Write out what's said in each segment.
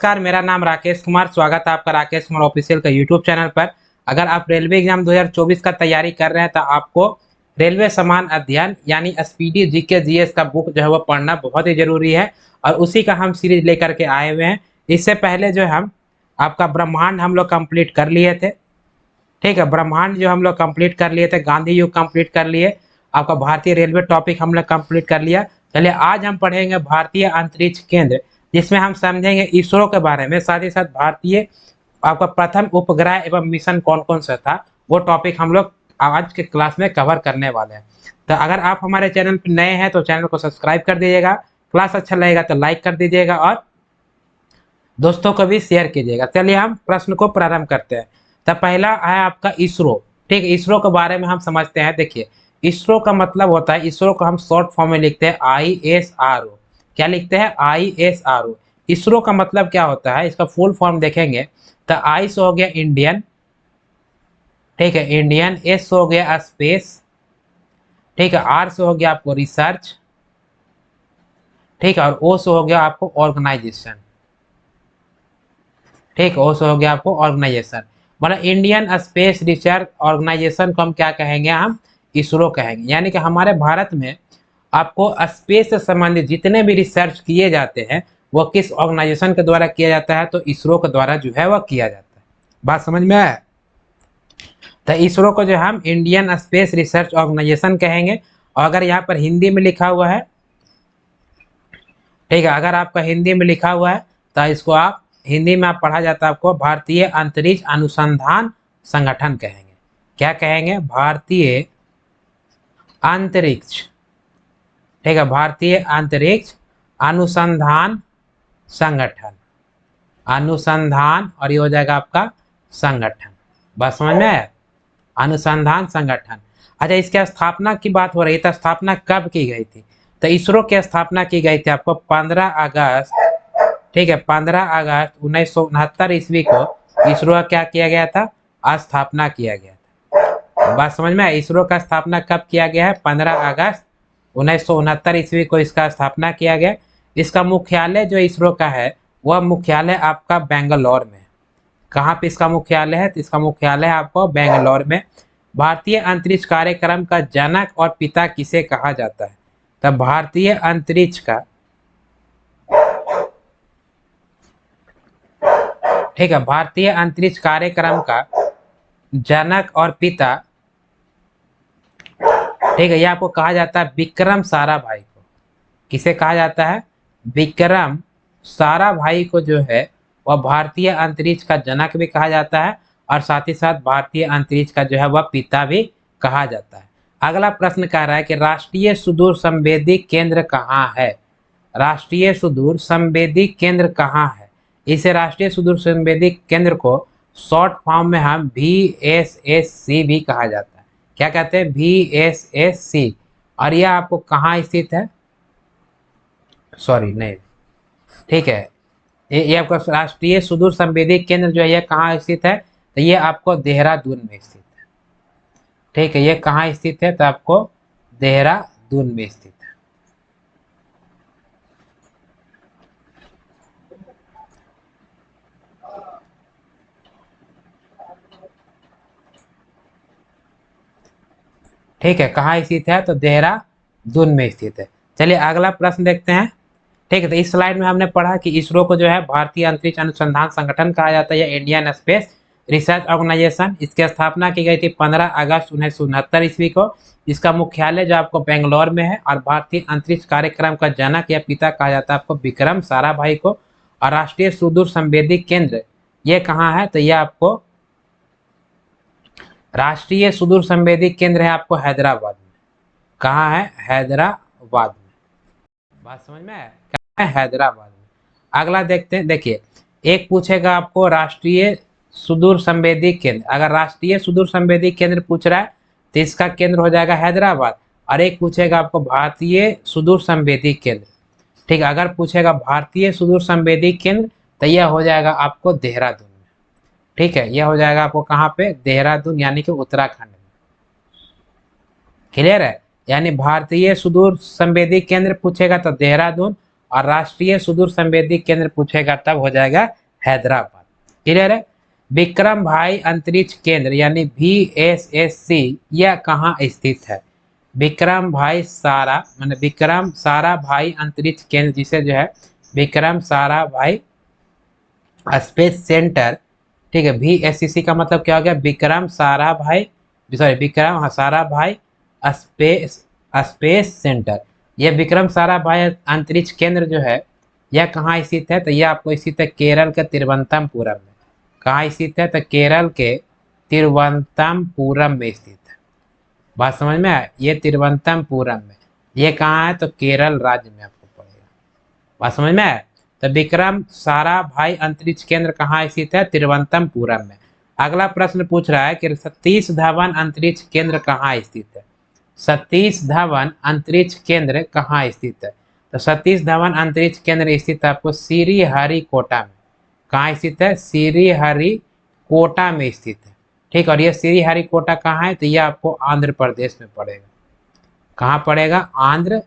नमस्कार, मेरा नाम राकेश कुमार। स्वागत है आपका राकेश कुमार ऑफिशियल का यूट्यूब चैनल पर। अगर आप रेलवे एग्जाम 2024 का तैयारी कर रहे हैं तो आपको रेलवे समान अध्ययन यानी स्पीडी जीके जीएस का बुक जो है वो पढ़ना बहुत ही जरूरी है और उसी का हम सीरीज लेकर के आए हुए हैं। इससे पहले जो हम आपका ब्रह्मांड हम लोग कंप्लीट कर लिए थे। ठीक है, ब्रह्मांड जो हम लोग कंप्लीट कर लिए थे, गांधी युग कंप्लीट कर लिए, आपका भारतीय रेलवे टॉपिक हम लोग कंप्लीट कर लिया। चलिए आज हम पढ़ेंगे भारतीय अंतरिक्ष केंद्र, जिसमें हम समझेंगे इसरो के बारे में, साथ ही साथ भारतीय आपका प्रथम उपग्रह एवं मिशन कौन कौन सा था, वो टॉपिक हम लोग आज के क्लास में कवर करने वाले हैं। तो अगर आप हमारे चैनल पर नए हैं तो चैनल को सब्सक्राइब कर दीजिएगा, क्लास अच्छा लगेगा तो लाइक कर दीजिएगा और दोस्तों को भी शेयर कीजिएगा। चलिए हम प्रश्न को प्रारंभ करते हैं। तो पहला है आपका इसरो। ठीक है, इसरो के बारे में हम समझते हैं। देखिए, इसरो का मतलब होता है, इसरो को हम शॉर्ट फॉर्म में लिखते हैं ISRO। क्या लिखते हैं? ISRO। इसरो का मतलब क्या होता है, इसका फुल फॉर्म देखेंगे तो आई से हो गया इंडियन, ठीक है, इंडियन। एस हो गया स्पेस, ठीक है। आर से हो गया आपको रिसर्च, ठीक है। और ओ से हो गया आपको ऑर्गेनाइजेशन, ठीक है। ओ से हो गया आपको ऑर्गेनाइजेशन, मतलब इंडियन स्पेस रिसर्च ऑर्गेनाइजेशन को हम क्या कहेंगे? हम इसरो कहेंगे। यानी कि हमारे भारत में आपको स्पेस से संबंधित जितने भी रिसर्च किए जाते हैं वो किस ऑर्गेनाइजेशन के द्वारा किया जाता है? तो इसरो के द्वारा जो है वह किया जाता है। बात समझ में आया? तो इसरो को जो हम इंडियन स्पेस रिसर्च ऑर्गेनाइजेशन कहेंगे। और अगर यहाँ पर हिंदी में लिखा हुआ है, ठीक है, अगर आपका हिंदी में लिखा हुआ है तो इसको आप हिंदी में आप पढ़ा जाता है आपको भारतीय अंतरिक्ष अनुसंधान संगठन कहेंगे। क्या कहेंगे? भारतीय अंतरिक्ष, ठीक है, भारतीय अंतरिक्ष अनुसंधान संगठन, अनुसंधान, और ये हो जाएगा आपका संगठन। बस समझ में है? अनुसंधान संगठन। अच्छा, इसकी स्थापना की बात हो रही है तो स्थापना कब की गई थी? तो इसरो की स्थापना की गई थी आपको 15 अगस्त, ठीक है, 15 अगस्त 1969 ईस्वी को इसरो का क्या किया गया था? स्थापना किया गया था। बात समझ में? इसरो का स्थापना कब किया गया है? 15 अगस्त 1969 ईस्वी को इसका स्थापना किया गया। इसका मुख्यालय जो इसरो का है वह मुख्यालय आपका बेंगलोर में। कहाँ पे इसका मुख्यालय है? तो इसका मुख्यालय है आपको बेंगलोर में। भारतीय अंतरिक्ष कार्यक्रम का जनक और पिता किसे कहा जाता है? तब भारतीय अंतरिक्ष का, ठीक है, भारतीय अंतरिक्ष कार्यक्रम का जनक और पिता, ठीक है, ये आपको कहा जाता है विक्रम साराभाई को। किसे कहा जाता है? विक्रम साराभाई को जो है वह भारतीय अंतरिक्ष का जनक भी कहा जाता है और साथ ही साथ भारतीय अंतरिक्ष का जो है वह पिता भी कहा जाता है। अगला प्रश्न कह रहा है कि राष्ट्रीय सुदूर संवेदी केंद्र कहाँ है? राष्ट्रीय सुदूर संवेदी केंद्र कहाँ है? इसे राष्ट्रीय सुदूर संवेदी केंद्र को शॉर्ट फॉर्म में हम VSSC भी कहा जाता है। क्या कहते हैं? VSSC। और यह आपको कहाँ स्थित है? सॉरी नहीं, ठीक है, ये आपका राष्ट्रीय सुदूर संवेदी केंद्र जो है ये कहाँ स्थित है? तो ये आपको देहरादून में स्थित है। ठीक है, ये कहाँ स्थित है? तो आपको देहरादून में स्थित है। ठीक है, कहाँ स्थित है? तो देहरादून में स्थित है। चलिए अगला प्रश्न देखते हैं। ठीक है, तो इस स्लाइड में हमने पढ़ा कि इसरो को जो है भारतीय अंतरिक्ष अनुसंधान संगठन कहा जाता है या इंडियन स्पेस रिसर्च ऑर्गेनाइजेशन। इसकी स्थापना की गई थी 15 अगस्त 1969 ईस्वी को। इसका मुख्यालय जो आपको बेंगलोर में है और भारतीय अंतरिक्ष कार्यक्रम का जनक या पिता कहा जाता है आपको विक्रम साराभाई को। और राष्ट्रीय सुदूर संवेदी केंद्र ये कहाँ है? तो ये आपको राष्ट्रीय सुदूर संवेदी केंद्र है आपको हैदराबाद में। कहाँ है? हैदराबाद में। बात समझ में है? क्या है? हैदराबाद में। अगला देखते हैं। देखिए, एक पूछेगा आपको राष्ट्रीय सुदूर संवेदी केंद्र। अगर राष्ट्रीय सुदूर संवेदी केंद्र पूछ रहा है तो इसका केंद्र हो जाएगा हैदराबाद। और एक पूछेगा आपको भारतीय सुदूर संवेदी केंद्र। ठीक है, अगर पूछेगा भारतीय सुदूर संवेदी केंद्र तो यह हो जाएगा आपको देहरादून में। ठीक है, यह हो जाएगा आपको कहाँ पे? देहरादून, यानी कि उत्तराखंड में। क्लियर है? यानी भारतीय सुदूर संवेदी केंद्र पूछेगा तो देहरादून, और राष्ट्रीय सुदूर संवेदी केंद्र पूछेगा तब हो जाएगा हैदराबाद। क्लियर है। विक्रम भाई अंतरिक्ष केंद्र यानी VSSC यह कहाँ स्थित है? विक्रम भाई सारा मैंने विक्रम सारा भाई अंतरिक्ष केंद्र, जिसे जो है विक्रम सारा भाई स्पेस सेंटर, ठीक है। VSSC का मतलब क्या हो गया? विक्रम सारा भाई, सॉरी विक्रम सारा भाई स्पेस स्पेस सेंटर। यह विक्रम सारा भाई अंतरिक्ष केंद्र जो है यह कहाँ स्थित है? तो यह आपको स्थित है केरल के तिरुवनंतपुरम में। कहाँ स्थित है? तो केरल के तिरुवनंतपुरम में स्थित है। बात समझ में आया? ये तिरुवनंतपुरम में, ये कहाँ है? तो केरल राज्य में आपको पड़ेगा। बात समझ में आया? तो विक्रम सारा भाई अंतरिक्ष केंद्र कहाँ स्थित है? तिरुवनंतपुरम में। अगला प्रश्न पूछ रहा है कि सतीश धवन अंतरिक्ष केंद्र कहाँ स्थित है? सतीश धवन अंतरिक्ष केंद्र कहाँ स्थित है? तो सतीश धवन अंतरिक्ष केंद्र स्थित है आपको श्रीहरिकोटा में। कहाँ स्थित है? श्रीहरिकोटा में स्थित है, ठीक। और ये श्रीहरिकोटा कहाँ है? तो ये आपको आंध्र प्रदेश में पड़ेगा। कहाँ पड़ेगा? आंध्र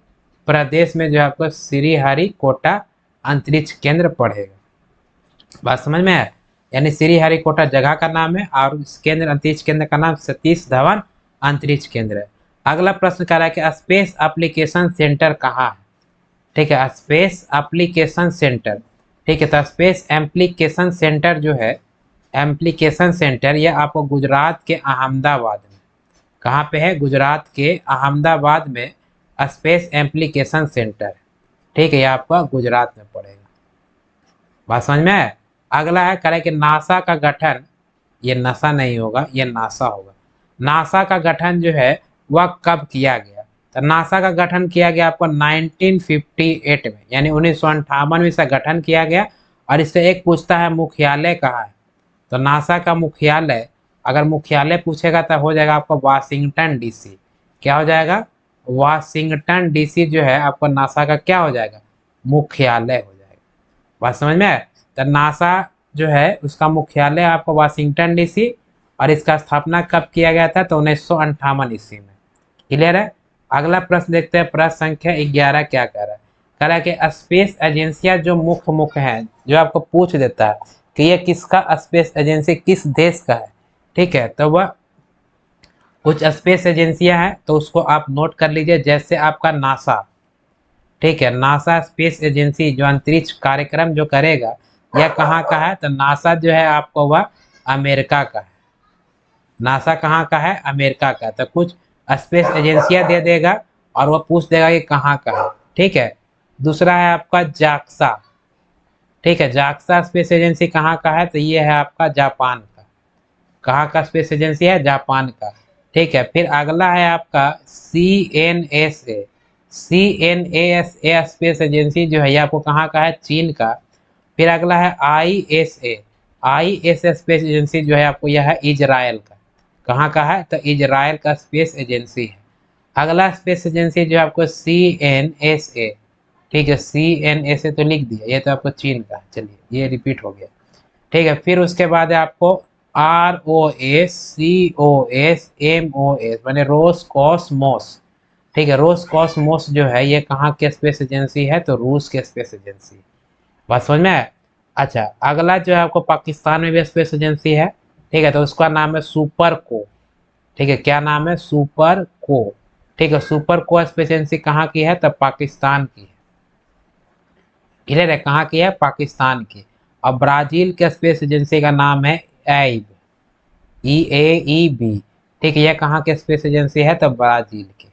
प्रदेश में जो आपको श्रीहरिकोटा अंतरिक्ष केंद्र पड़ेगा। बात समझ में है? यानी श्रीहरिकोटा जगह का नाम है और इस केंद्र अंतरिक्ष केंद्र का नाम सतीश धवन अंतरिक्ष केंद्र है। अगला प्रश्न कह रहा है कि स्पेस एप्लीकेशन सेंटर कहाँ है? ठीक है, स्पेस एप्लीकेशन सेंटर, ठीक है। तो स्पेस एप्लीकेशन सेंटर जो है, एप्लीकेशन सेंटर यह आपको गुजरात के अहमदाबाद में, कहाँ पे है? गुजरात के अहमदाबाद में स्पेस एप्लीकेशन सेंटर, ठीक है। ये आपका गुजरात में पड़ेगा। बात समझ में है? अगला है करें कि नासा का गठन, ये नशा नहीं होगा, ये नासा होगा। नासा का गठन जो है वह कब किया गया? तो नासा का गठन किया गया आपको 1958 में, यानी 1958 में इसका गठन किया गया। और इससे एक पूछता है मुख्यालय कहाँ है? तो नासा का मुख्यालय, अगर मुख्यालय पूछेगा तो हो जाएगा आपको वाशिंगटन DC। क्या हो जाएगा? वाशिंगटन DC जो है आपको नासा का क्या हो जाएगा? मुख्यालय हो जाएगा। बात समझ में है? तो नासा जो है उसका मुख्यालय आपको वाशिंगटन DC, और इसका स्थापना कब किया गया था? तो 1958 ईस्वी में। क्लियर है। अगला प्रश्न देखते हैं, प्रश्न संख्या 11 क्या कह रहा है? कह रहा है कि स्पेस एजेंसियां जो मुख्य हैं, जो आपको पूछ देता है कि ये किसका स्पेस एजेंसी किस देश का है, ठीक है। तो वह कुछ स्पेस एजेंसियां हैं, तो उसको आप नोट कर लीजिए। जैसे आपका नासा, ठीक है, नासा स्पेस एजेंसी जो अंतरिक्ष कार्यक्रम जो करेगा यह कहाँ का है? तो नासा जो है आपको वह अमेरिका का है। नासा कहाँ का है? अमेरिका का। तो कुछ स्पेस एजेंसियां दे देगा और वह पूछ देगा कि कहाँ का है, ठीक है। दूसरा है आपका जाक्सा, ठीक है। जाक्सा स्पेस एजेंसी कहाँ का है? तो ये है आपका जापान का। कहाँ का स्पेस एजेंसी है? जापान का, ठीक है। फिर अगला है आपका CNSA। CNASA स्पेस एजेंसी जो है ये आपको कहाँ का है? चीन का। फिर अगला है ISA। ISA स्पेस एजेंसी जो है आपको यह है इजराइल का। कहाँ का है? तो इजराइल का स्पेस एजेंसी है। अगला स्पेस एजेंसी जो है आपको CNSA, ठीक है। CNSA तो लिख दिया, ये तो आपको चीन का, चलिए ये रिपीट हो गया, ठीक है। फिर उसके बाद है आपको ROSCOSMOS माने रोसकॉसमोस, ठीक है। रोसकॉसमोस जो है ये कहाँ के स्पेस एजेंसी है? तो रूस के स्पेस एजेंसी। बात समझ में है? अच्छा, अगला जो है आपको पाकिस्तान में भी स्पेस एजेंसी है, ठीक है। तो उसका नाम है सुपर को, ठीक है। क्या नाम है? सुपर को, ठीक है। सुपर को स्पेस एजेंसी कहाँ की है? तो पाकिस्तान की है। क्लियर है? कहाँ की है? पाकिस्तान की। और ब्राजील के स्पेस एजेंसी का नाम है एब, EAEB, ठीक है। यह कहाँ के स्पेस एजेंसी है? तो ब्राजील की।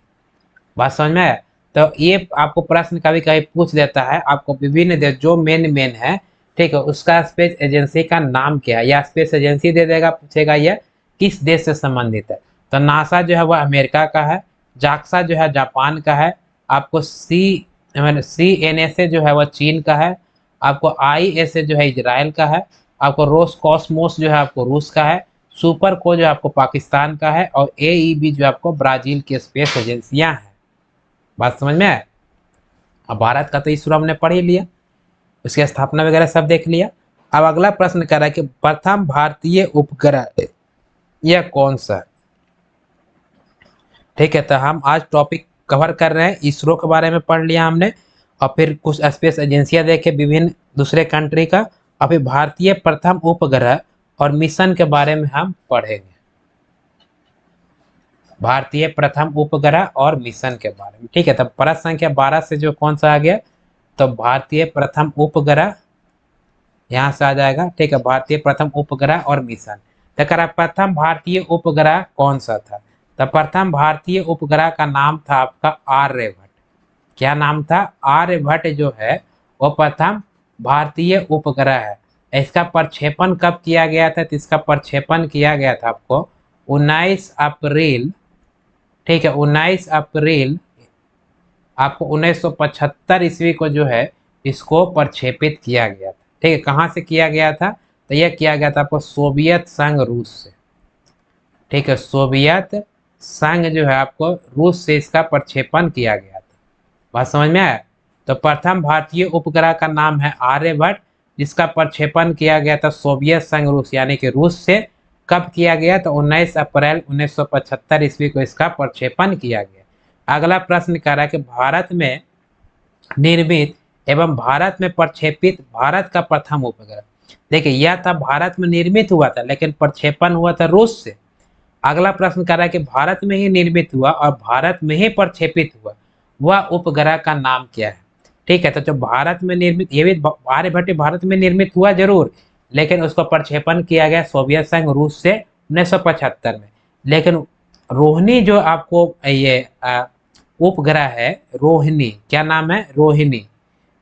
बात समझ में है? तो ये आपको प्रश्न कभी कभी पूछ देता है, आपको विभिन्न देश जो मेन है, ठीक है, उसका स्पेस एजेंसी का नाम क्या है, या स्पेस एजेंसी दे देगा, पूछेगा यह किस देश से संबंधित है। तो नासा जो है वह अमेरिका का है, जाक्सा जो है जापान का है, आपको CNSA जो है वह चीन का है, आपको ISA जो है इजराइल का है, आपको रोसकॉसमोस जो है आपको रूस का है, सुपर को जो आपको पाकिस्तान का है, और AEB जो आपको ब्राजील की स्पेस एजेंसियां हैं। बात समझ में आए? अब भारत का तो इसरो हमने पढ़ ही लिया, उसकी स्थापना वगैरह सब देख लिया। अब अगला प्रश्न कह रहा है कि प्रथम भारतीय उपग्रह यह कौन सा है, ठीक है। तो हम आज टॉपिक कवर कर रहे हैं, इसरो के बारे में पढ़ लिया हमने, और फिर कुछ स्पेस एजेंसियां देखे विभिन्न दूसरे कंट्री का, और फिर भारतीय प्रथम उपग्रह और मिशन के बारे में हम पढ़ेंगे। भारतीय प्रथम उपग्रह और मिशन के बारे में, ठीक है। तब प्रश्न संख्या 12 से जो कौन सा आ गया, तो भारतीय प्रथम उपग्रह यहाँ से आ जाएगा, ठीक है। भारतीय प्रथम उपग्रह और मिशन। तो प्रथम भारतीय उपग्रह कौन सा था, तो प्रथम भारतीय उपग्रह का नाम था आपका आर्यभट्ट। क्या नाम था, आर्यभट्ट जो है वो प्रथम भारतीय उपग्रह है। इसका प्रक्षेपण कब किया गया था, तो इसका प्रक्षेपण किया गया था आपको 19 अप्रैल, ठीक है, 19 अप्रैल आपको 1975 ईस्वी को जो है इसको प्रक्षेपित किया गया था, ठीक है। कहाँ से किया गया था, तो यह किया गया था आपको सोवियत संघ रूस से, ठीक है। सोवियत संघ जो है आपको रूस से इसका प्रक्षेपण किया गया था। बात समझ में आया। तो प्रथम भारतीय उपग्रह का नाम है आर्यभट्ट, जिसका प्रक्षेपण किया गया था सोवियत संघ रूस यानी कि रूस से। कब किया गया, तो 19 अप्रैल 1975 ईस्वी को इसका प्रक्षेपण किया गया। अगला प्रश्न कह रहा है कि भारत में निर्मित एवं भारत में प्रक्षेपित भारत का प्रथम उपग्रह। देखिए यह था भारत में निर्मित हुआ था लेकिन प्रक्षेपण हुआ था रूस से। अगला प्रश्न कर रहा है कि भारत में ही निर्मित हुआ और भारत में ही प्रक्षेपित हुआ वह उपग्रह का नाम क्या है, ठीक है। तो जो भारत में निर्मित, ये भी आर्यभट्ट भारत में निर्मित हुआ जरूर, लेकिन उसको प्रक्षेपण किया गया सोवियत संघ रूस से 1975 में। लेकिन रोहिणी जो आपको ये उपग्रह है, रोहिणी, क्या नाम है, रोहिणी,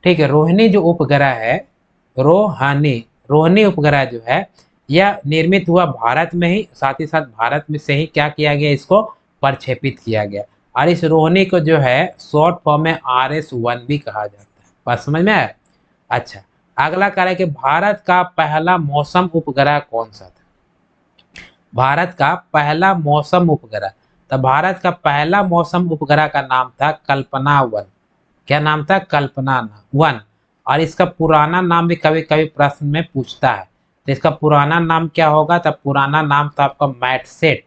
ठीक है। रोहिणी जो उपग्रह है, रोहिणी, रोहिणी उपग्रह जो है यह निर्मित हुआ भारत में ही, साथ ही साथ भारत में से ही क्या किया गया, इसको प्रक्षेपित किया गया। और इस रोहिणी को जो है शॉर्ट फॉर्म में RS-1 भी कहा जाता है। बात समझ में आया। अच्छा, अगला कह रहा है कि भारत का पहला मौसम उपग्रह कौन सा था। भारत का पहला मौसम उपग्रह, तो भारत का पहला मौसम उपग्रह का नाम था कल्पना-1। क्या नाम था, कल्पना-1। और इसका पुराना नाम भी कभी कभी प्रश्न में पूछता है, तो इसका पुराना नाम क्या होगा, तो पुराना नाम था आपका मैटसेट।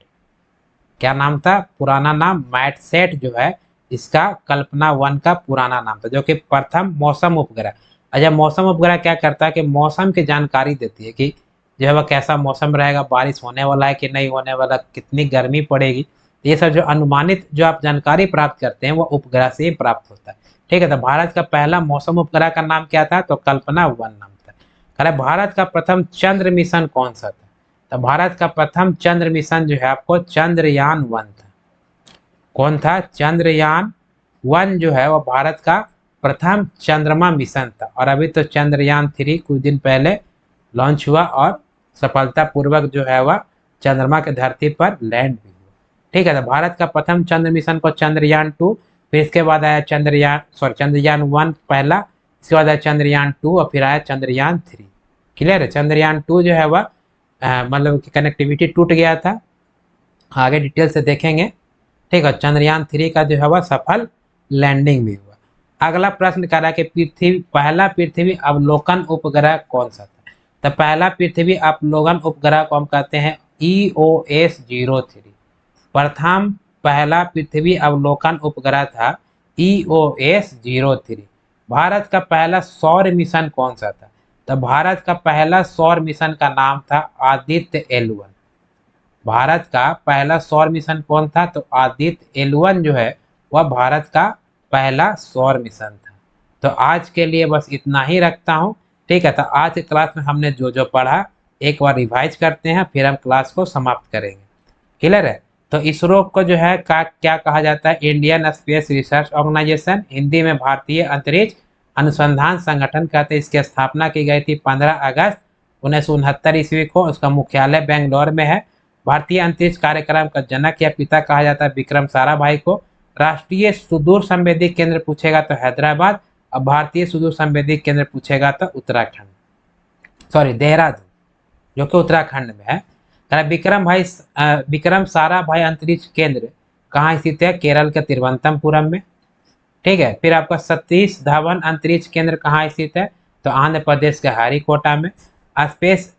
क्या नाम था, पुराना नाम मैटसेट जो है इसका कल्पना-1 का पुराना नाम था, जो कि प्रथम मौसम उपग्रह। अच्छा, मौसम उपग्रह क्या करता है कि मौसम की जानकारी देती है कि जो है वह कैसा मौसम रहेगा, बारिश होने वाला है कि नहीं होने वाला, कितनी गर्मी पड़ेगी। ये सब जो अनुमानित जो आप जानकारी प्राप्त करते हैं वो उपग्रह से ही प्राप्त होता है, ठीक है। तो भारत का पहला मौसम उपग्रह का नाम क्या था, तो कल्पना-1 नाम था। अरे भारत का प्रथम चंद्र मिशन कौन सा था, तो भारत का प्रथम चंद्र मिशन जो है आपको चंद्रयान-1 था। कौन था, चंद्रयान-1 जो है वह भारत का प्रथम चंद्रमा मिशन था। और अभी तो चंद्रयान-3 कुछ दिन पहले लॉन्च हुआ और सफलतापूर्वक जो है वह चंद्रमा के धरती पर लैंड भी हुआ, ठीक है। तो भारत का प्रथम चंद्र मिशन को चंद्रयान-2, फिर इसके बाद आया चंद्रयान-1 पहला, इसके बाद आया चंद्रयान-2 और फिर आया चंद्रयान-3। क्लियर है। चंद्रयान-2 जो है वह मतलब कि कनेक्टिविटी टूट गया था, आगे डिटेल से देखेंगे, ठीक है। चंद्रयान-3 का जो है वह सफल लैंडिंग भी हुआ। अगला प्रश्न कर रहा है कि पहला पृथ्वी अवलोकन उपग्रह कौन सा था, तो पहला पृथ्वी अवलोकन उपग्रह को हम कहते हैं EOS-03। प्रथम पहला पृथ्वी अवलोकन उपग्रह था EOS-03। भारत का पहला सौर मिशन कौन सा था, तो भारत का पहला सौर मिशन का नाम था आदित्य L1। भारत का पहला सौर मिशन कौन था, तो आदित्य L1 जो है वह भारत का पहला सौर मिशन था। तो आज के लिए बस इतना ही रखता हूँ, ठीक है। तो आज की क्लास में हमने जो जो पढ़ा एक बार रिवाइज करते हैं, फिर हम क्लास को समाप्त करेंगे। क्लियर है। तो इसरो को जो है क्या कहा जाता है, Indian space research organisation, Hindi में भारतीय अंतरिक्ष अनुसंधान संगठन कहते हैं। इसकी स्थापना की गई थी 15 अगस्त 1969 ईस्वी को। उसका मुख्यालय बेंगलोर में है। भारतीय अंतरिक्ष कार्यक्रम का जनक या पिता कहा जाता है विक्रम साराभाई को। राष्ट्रीय सुदूर संवेदी केंद्र पूछेगा तो हैदराबाद, और भारतीय सुदूर संवेदी केंद्र पूछेगा तो उत्तराखंड, सॉरी देहरादून, जो कि उत्तराखंड में है। विक्रम साराभाई अंतरिक्ष केंद्र कहाँ स्थित है, केरल के तिरुवनंतपुरम में, ठीक है। फिर आपका सतीश धवन अंतरिक्ष केंद्र कहाँ स्थित है, तो आंध्र प्रदेश के हरिकोटा में। Space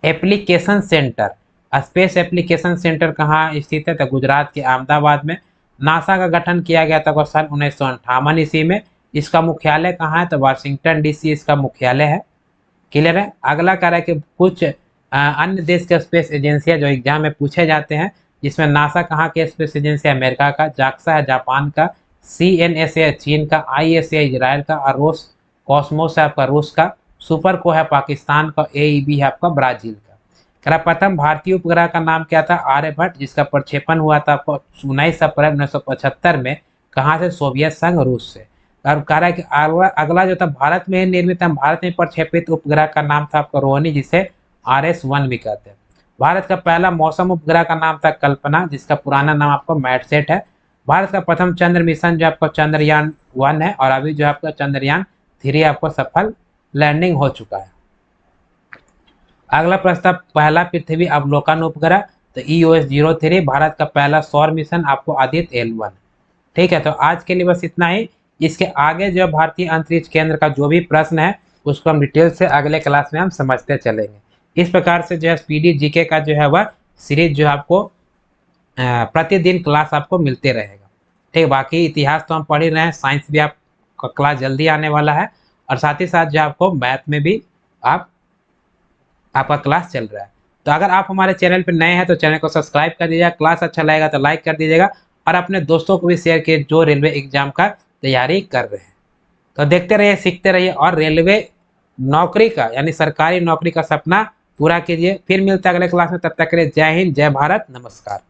application centre, space application centre कहाँ स्थित है, तो गुजरात के अहमदाबाद में। नासा का गठन किया गया था सन 1958 ईस्वी में। इसका मुख्यालय कहाँ है? तो वाशिंगटन डीसी इसका मुख्यालय है। क्लियर है। अगला कह रहा है कि कुछ अन्य देश के स्पेस एजेंसियां जो एग्जाम में पूछे जाते हैं, जिसमें नासा कहाँ के स्पेस एजेंसी? अमेरिका का, जाक्सा है जापान का, CNSA है चीन का, ISA है इजराइल का, और रोस कॉस्मोस है आपका रूस का, सुपर को है पाकिस्तान का, AEB है आपका ब्राजील का। प्रथम भारतीय उपग्रह का नाम क्या था? आर्यभट्ट, जिसका प्रक्षेपण हुआ था आपको 19 अप्रैल 1975 में। कहाँ से? सोवियत संघ रूस से। और कह रहा है कि अगला जो था भारत में निर्मित भारत में प्रक्षेपित उपग्रह का नाम था आपका रोहिणी, जिसे RS-1 भी कहते हैं। भारत का पहला मौसम उपग्रह का नाम था कल्पना, जिसका पुराना नाम आपका मैटसेट है। भारत का प्रथम चंद्र मिशन जो आपका चंद्रयान-1 है, और अभी जो आपका चंद्रयान-3 आपको सफल लैंडिंग हो चुका है। अगला प्रस्ताव पहला पृथ्वी अवलोकन उपग्रह, तो EOS-03 भारत का पहला सौर मिशन आपको आदित्य L1। ठीक है, तो आज के लिए बस इतना ही। इसके आगे जो भारतीय अंतरिक्ष केंद्र का जो भी प्रश्न है उसको हम डिटेल से अगले क्लास में हम समझते चलेंगे। इस प्रकार से जो है स्पीडी जीके का जो है वह सीरीज जो आपको प्रतिदिन क्लास आपको मिलते रहेगा। ठीक, बाकी इतिहास तो हम पढ़ ही रहे हैं, साइंस भी आपका क्लास जल्दी आने वाला है, और साथ ही साथ जो आपको मैथ में भी आपका क्लास चल रहा है। तो अगर आप हमारे चैनल पर नए हैं तो चैनल को सब्सक्राइब कर दीजिएगा, क्लास अच्छा लगेगा तो लाइक कर दीजिएगा, और अपने दोस्तों को भी शेयर किए जो रेलवे एग्जाम का तैयारी कर रहे हैं। तो देखते रहिए, सीखते रहिए, और रेलवे नौकरी का यानी सरकारी नौकरी का सपना पूरा कीजिए। फिर मिलते हैं अगले क्लास में, तब तक के लिए जय हिंद, जय भारत, नमस्कार।